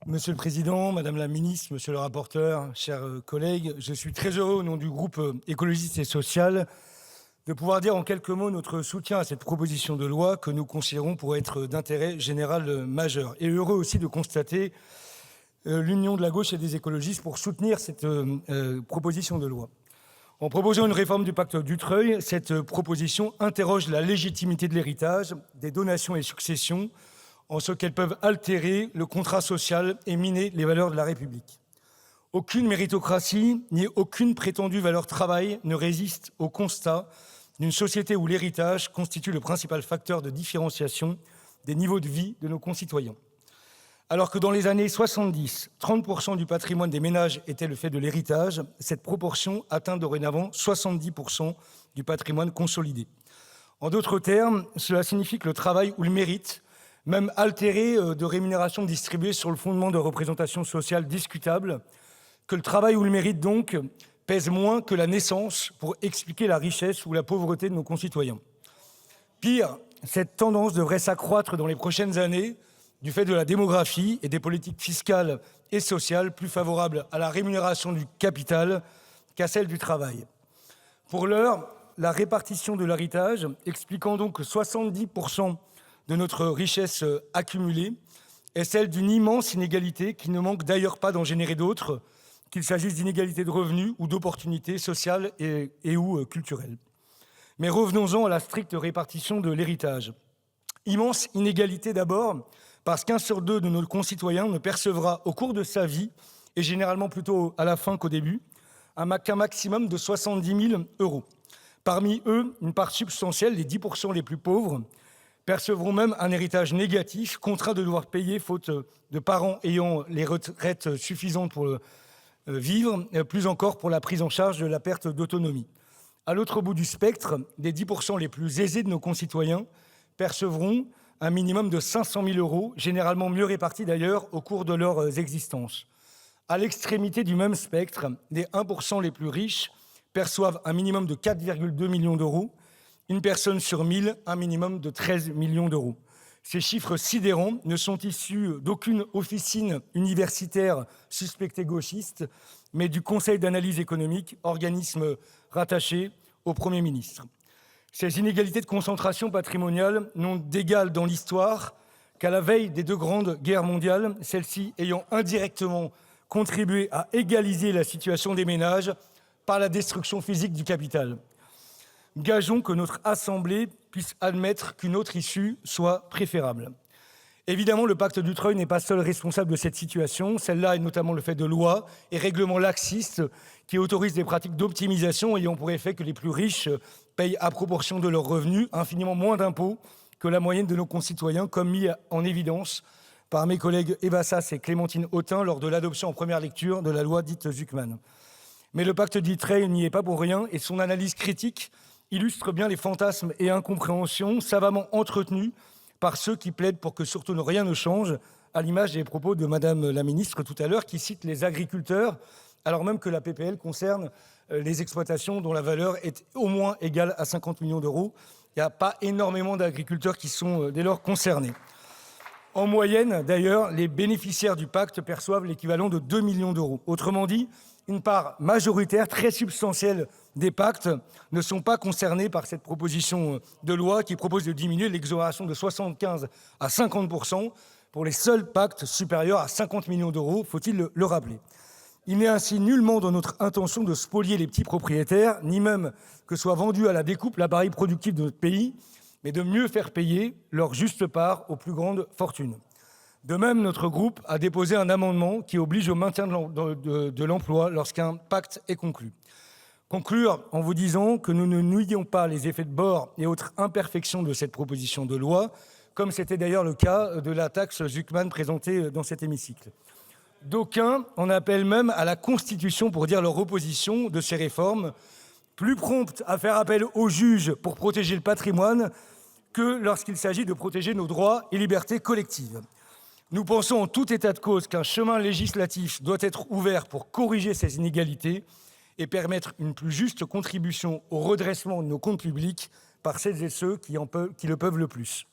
Monsieur le Président, Madame la Ministre, Monsieur le rapporteur, chers collègues, je suis très heureux au nom du groupe écologiste et social de pouvoir dire en quelques mots notre soutien à cette proposition de loi que nous considérons pour être d'intérêt général majeur. Et heureux aussi de constater l'union de la gauche et des écologistes pour soutenir cette proposition de loi. En proposant une réforme du pacte Dutreil, cette proposition interroge la légitimité de l'héritage, des donations et successions, en ce qu'elles peuvent altérer le contrat social et miner les valeurs de la République. Aucune méritocratie ni aucune prétendue valeur travail ne résiste au constat d'une société où l'héritage constitue le principal facteur de différenciation des niveaux de vie de nos concitoyens. Alors que dans les années 70, 30% du patrimoine des ménages était le fait de l'héritage, cette proportion atteint dorénavant 70% du patrimoine consolidé. En d'autres termes, cela signifie que le travail ou le mérite, même altéré de rémunération distribuée sur le fondement de représentations sociales discutables, que le travail ou le mérite, donc, pèse moins que la naissance pour expliquer la richesse ou la pauvreté de nos concitoyens. Pire, cette tendance devrait s'accroître dans les prochaines années du fait de la démographie et des politiques fiscales et sociales plus favorables à la rémunération du capital qu'à celle du travail. Pour l'heure, la répartition de l'héritage, expliquant donc que 70% de notre richesse accumulée, est celle d'une immense inégalité qui ne manque d'ailleurs pas d'en générer d'autres, qu'il s'agisse d'inégalités de revenus ou d'opportunités sociales et ou culturelles. Mais revenons-en à la stricte répartition de l'héritage. Immense inégalité d'abord, parce qu'un sur deux de nos concitoyens ne percevra au cours de sa vie, et généralement plutôt à la fin qu'au début, qu'un maximum de 70 000 €. Parmi eux, une part substantielle, les 10% les plus pauvres, percevront même un héritage négatif, contraints de devoir payer, faute de parents ayant les retraites suffisantes pour vivre, plus encore pour la prise en charge de la perte d'autonomie. À l'autre bout du spectre, les 10% les plus aisés de nos concitoyens percevront un minimum de 500 000 €, généralement mieux répartis d'ailleurs au cours de leur existence. À l'extrémité du même spectre, les 1% les plus riches perçoivent un minimum de 4,2 millions d'euros, une personne sur 1000, un minimum de 13 millions d'euros. Ces chiffres sidérants ne sont issus d'aucune officine universitaire suspectée gauchiste, mais du Conseil d'analyse économique, organisme rattaché au Premier ministre. Ces inégalités de concentration patrimoniale n'ont d'égal dans l'histoire qu'à la veille des deux grandes guerres mondiales, celles-ci ayant indirectement contribué à égaliser la situation des ménages par la destruction physique du capital. Gageons que notre Assemblée puisse admettre qu'une autre issue soit préférable. Évidemment, le pacte Dutreil n'est pas seul responsable de cette situation. Celle-là est notamment le fait de lois et règlements laxistes qui autorisent des pratiques d'optimisation ayant pour effet que les plus riches payent à proportion de leurs revenus infiniment moins d'impôts que la moyenne de nos concitoyens, comme mis en évidence par mes collègues Eva Sas et Clémentine Autain lors de l'adoption en première lecture de la loi dite Zuckman. Mais le pacte Dutreil n'y est pas pour rien et son analyse critique illustre bien les fantasmes et incompréhensions savamment entretenus par ceux qui plaident pour que surtout rien ne change, à l'image des propos de Madame la Ministre tout à l'heure, qui cite les agriculteurs, alors même que la PPL concerne les exploitations dont la valeur est au moins égale à 50 millions d'euros. Il n'y a pas énormément d'agriculteurs qui sont dès lors concernés. En moyenne, d'ailleurs, les bénéficiaires du pacte perçoivent l'équivalent de 2 millions d'euros. Autrement dit, une part majoritaire, très substantielle des pactes ne sont pas concernés par cette proposition de loi qui propose de diminuer l'exonération de 75 à 50% pour les seuls pactes supérieurs à 50 millions d'euros, faut-il le rappeler. Il n'est ainsi nullement dans notre intention de spolier les petits propriétaires, ni même que soit vendu à la découpe l'appareil productif de notre pays, mais de mieux faire payer leur juste part aux plus grandes fortunes. De même, notre groupe a déposé un amendement qui oblige au maintien de l'emploi lorsqu'un pacte est conclu. Conclure en vous disant que nous ne nions pas les effets de bord et autres imperfections de cette proposition de loi, comme c'était d'ailleurs le cas de la taxe Zuckman présentée dans cet hémicycle. D'aucuns en appellent même à la Constitution pour dire leur opposition de ces réformes, plus promptes à faire appel aux juges pour protéger le patrimoine que lorsqu'il s'agit de protéger nos droits et libertés collectives. Nous pensons en tout état de cause qu'un chemin législatif doit être ouvert pour corriger ces inégalités et permettre une plus juste contribution au redressement de nos comptes publics par celles et ceux qui le peuvent le plus.